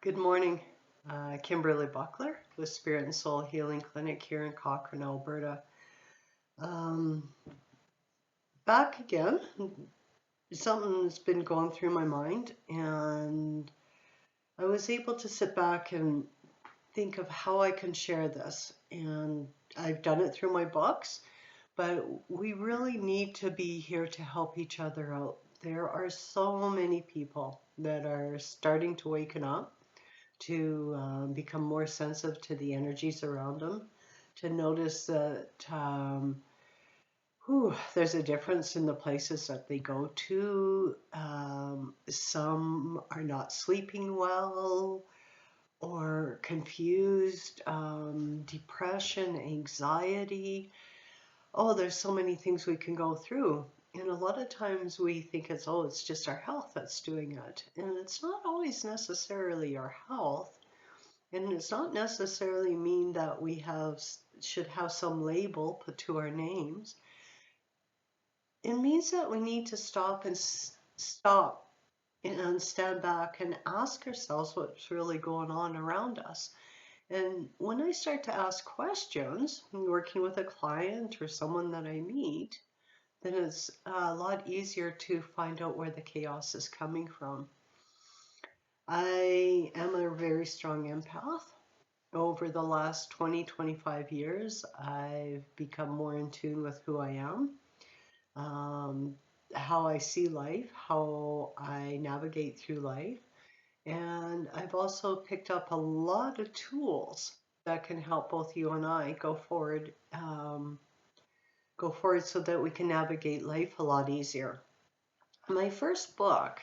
Good morning. Kimberley Buckler with Spirit and Soul Healing Clinic here in Cochrane, Alberta. Um, Back again. Something's been going through my mind, and I was able to sit back and think of how I can share this. And I've done it through my books, but we really need to be here to help each other out. There are so many people that are starting to waken up to become more sensitive to the energies around them, to notice that there's a difference in the places that they go to. Some are not sleeping well or confused, depression, anxiety. Oh, there's so many things we can go through. And a lot of times we think it's just our health that's doing it. And it's not always necessarily our health. And it's not necessarily mean that should have some label put to our names. It means that we need to stop and stand back and ask ourselves what's really going on around us. And when I start to ask questions, working with a client or someone that I meet, then it's a lot easier to find out where the chaos is coming from. I am a very strong empath. Over the last 20, 25 years, I've become more in tune with who I am, um, how I see life, how I navigate through life. And I've also picked up a lot of tools that can help both you and I go forward so that we can navigate life a lot easier. My first book,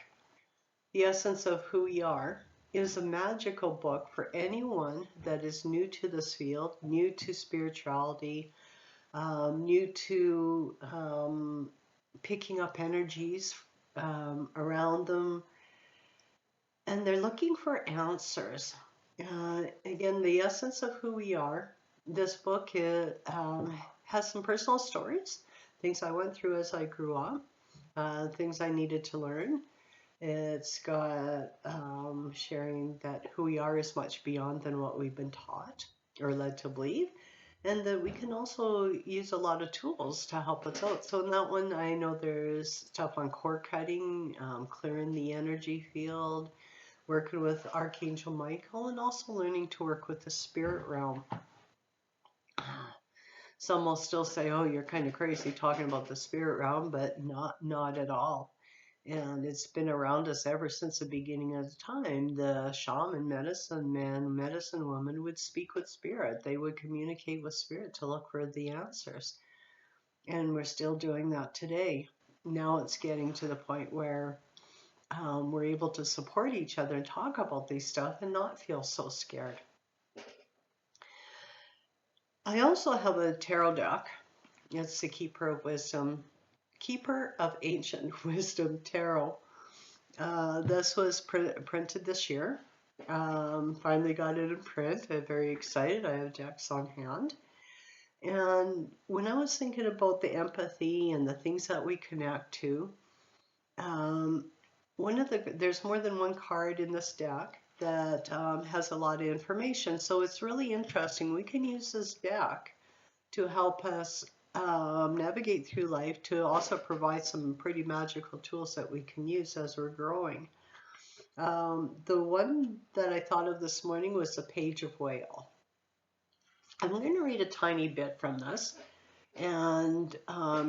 The Essence of Who We Are, is a magical book for anyone that is new to this field, new to spirituality, new to picking up energies around them, and they're looking for answers. Again, The Essence of Who We Are. This book has some personal stories, things I went through as I grew up, things I needed to learn. It's got sharing that who we are is much beyond than what we've been taught or led to believe, and that we can also use a lot of tools to help us out. So in that one, I know there's stuff on cord cutting, clearing the energy field, working with Archangel Michael, and also learning to work with the spirit realm. Some will still say, "Oh, you're kind of crazy talking about the spirit realm," but not at all. And it's been around us ever since the beginning of time. The shaman, medicine man, medicine woman would speak with spirit. They would communicate with spirit to look for the answers. And we're still doing that today. Now it's getting to the point where we're able to support each other and talk about these stuff and not feel so scared. I also have a tarot deck. It's the Keeper of Wisdom, Keeper of Ancient Wisdom Tarot. This was printed this year. Finally got it in print. I'm very excited. I have decks on hand. And when I was thinking about the empathy and the things that we connect to, um, there's more than one card in this deck that has a lot of information. So it's really interesting. We can use this deck to help us navigate through life, to also provide some pretty magical tools that we can use as we're growing. The one that I thought of this morning was the Page of Whale. I'm going to read a tiny bit from this and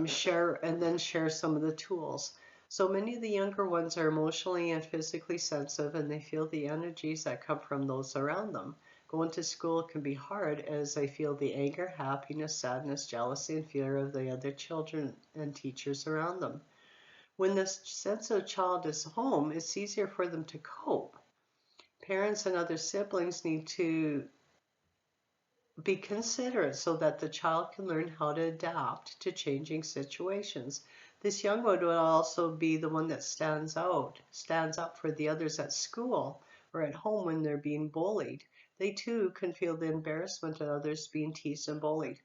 share some of the tools. So many of the younger ones are emotionally and physically sensitive, and they feel the energies that come from those around them. Going to school can be hard as they feel the anger, happiness, sadness, jealousy, and fear of the other children and teachers around them. When this sensitive child is home, it's easier for them to cope. Parents and other siblings need to be considerate so that the child can learn how to adapt to changing situations. This young one will also be the one that stands up for the others at school or at home when they're being bullied. They too can feel the embarrassment of others being teased and bullied.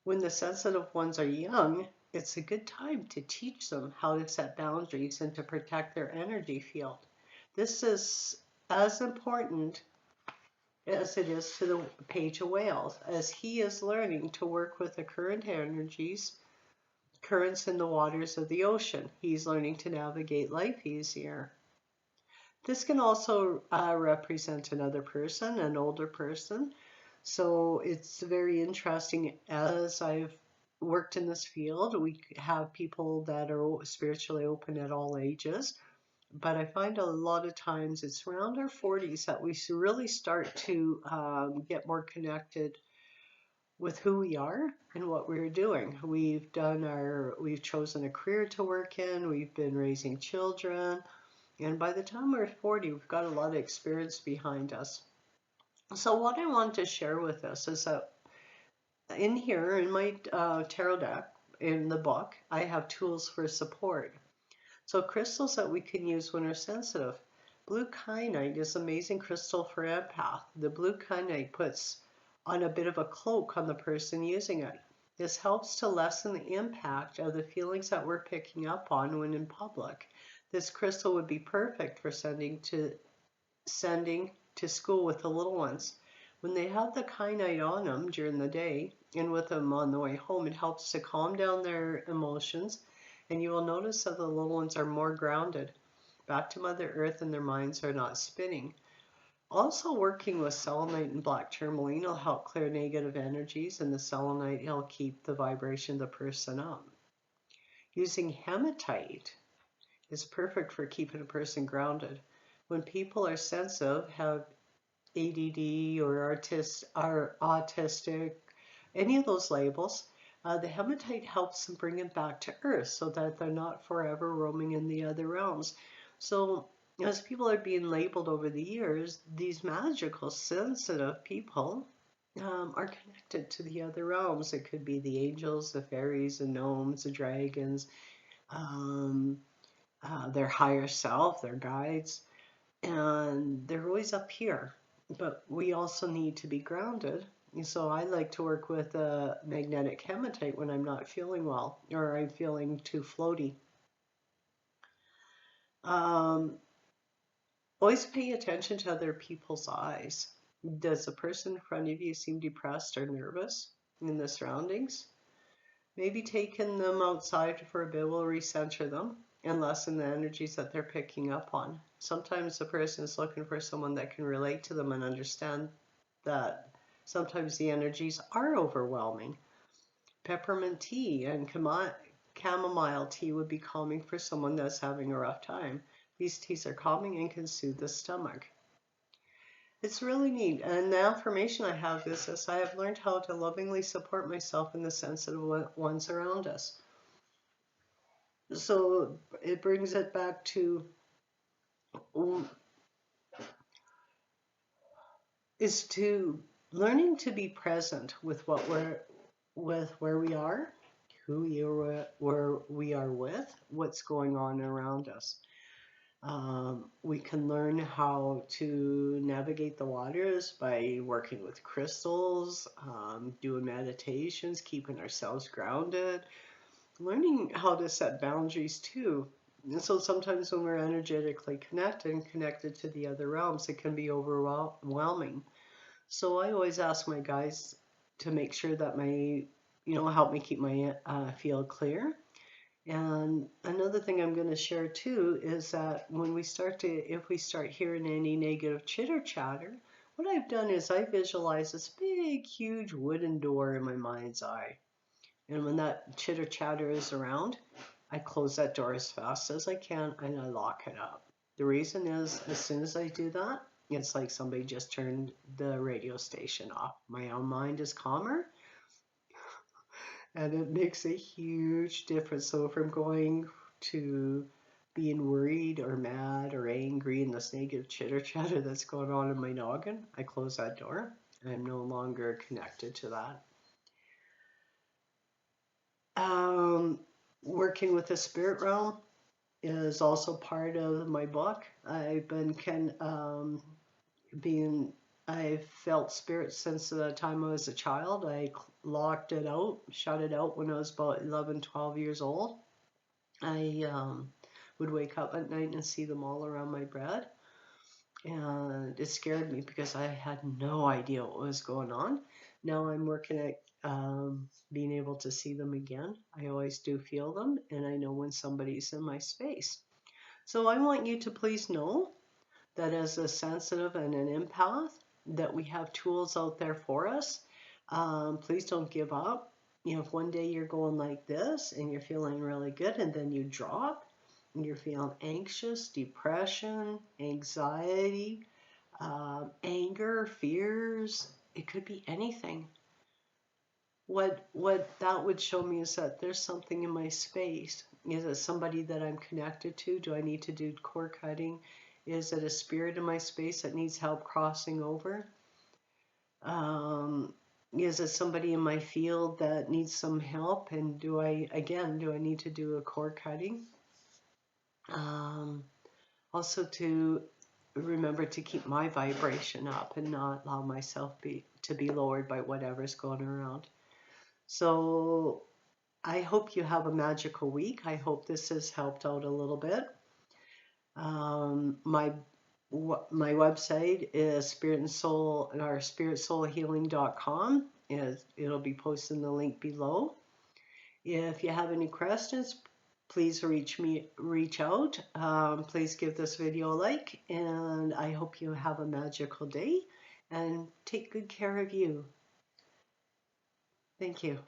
When the sensitive ones are young, it's a good time to teach them how to set boundaries and to protect their energy field. This is as important as it is to the page of whales, as he is learning to work with the current energies, currents in the waters of the ocean. He's learning to navigate life easier. This can also represent another person, an older person. So it's very interesting. As I've worked in this field, we have people that are spiritually open at all ages. But I find a lot of times it's around our 40s that we really start to get more connected with who we are and what we're doing. We've chosen a career to work in, we've been raising children, and by the time we're 40, we've got a lot of experience behind us. So what I want to share with us is that in here, in my tarot deck, in the book, I have tools for support. So crystals that we can use when we're sensitive. Blue kyanite is an amazing crystal for empath. The blue kyanite puts on a bit of a cloak on the person using it. This helps to lessen the impact of the feelings that we're picking up on when in public. This crystal would be perfect for sending to school with the little ones. When they have the kyanite on them during the day and with them on the way home, it helps to calm down their emotions, and you will notice that the little ones are more grounded, back to Mother Earth, and their minds are not spinning. Also, working with selenite and black tourmaline will help clear negative energies, and the selenite will keep the vibration of the person up. Using hematite is perfect for keeping a person grounded. When people are sensitive, have ADD or autistic, any of those labels, the hematite helps them bring it back to Earth so that they're not forever roaming in the other realms. So as people are being labeled over the years, these magical, sensitive people are connected to the other realms. It could be the angels, the fairies, the gnomes, the dragons, um, their higher self, their guides, and they're always up here. But we also need to be grounded. So I like to work with a magnetic hematite when I'm not feeling well or I'm feeling too floaty. Always pay attention to other people's eyes. Does the person in front of you seem depressed or nervous in the surroundings? Maybe taking them outside for a bit will recenter them and lessen the energies that they're picking up on. Sometimes the person is looking for someone that can relate to them and understand that sometimes the energies are overwhelming. Peppermint tea and chamomile tea would be calming for someone that's having a rough time. These teas are calming and can soothe the stomach. It's really neat. And the affirmation I have is this: I have learned how to lovingly support myself and the sensitive ones around us. So it brings it back to learning to be present with where we are, where we are with, what's going on around us. We can learn how to navigate the waters by working with crystals, doing meditations, keeping ourselves grounded, learning how to set boundaries too. And so sometimes when we're energetically connected and connected to the other realms, it can be overwhelming. So I always ask my guys to make sure that help me keep my field clear. And another thing I'm going to share too is that if we start hearing any negative chitter chatter, what I've done is I visualize this big, huge wooden door in my mind's eye. And when that chitter chatter is around, I close that door as fast as I can and I lock it up. The reason is, as soon as I do that, it's like somebody just turned the radio station off. My own mind is calmer, and it makes a huge difference. So if I'm going to being worried or mad or angry and this negative chitter chatter that's going on in my noggin, I close that door and I'm no longer connected to that. Working with the spirit realm is also part of my book. I felt spirits since the time I was a child. I locked it out, shut it out when I was about 11, 12 years old. I would wake up at night and see them all around my bed. and it scared me because I had no idea what was going on. Now I'm working at being able to see them again. I always do feel them, and I know when somebody's in my space. So I want you to please know that as a sensitive and an empath, that we have tools out there for us. Please don't give up. You know, if one day you're going like this and you're feeling really good and then you drop and you're feeling anxious, depression, anxiety, anger, fears, it could be anything. What that would show me is that there's something in my space. Is it somebody that I'm connected to? Do I need to do cord cutting? Is it a spirit in my space that needs help crossing over? Um, is it somebody in my field that needs some help? And do I need to do a cord cutting? Also to remember to keep my vibration up and not allow myself to be lowered by whatever's going around. So I hope you have a magical week. I hope this has helped out a little bit. My website is Spirit and Soul, or spiritsoulhealing.com. It'll be posted in the link below. If you have any questions, please reach out. Please give this video a like, and I hope you have a magical day and take good care of you. Thank you.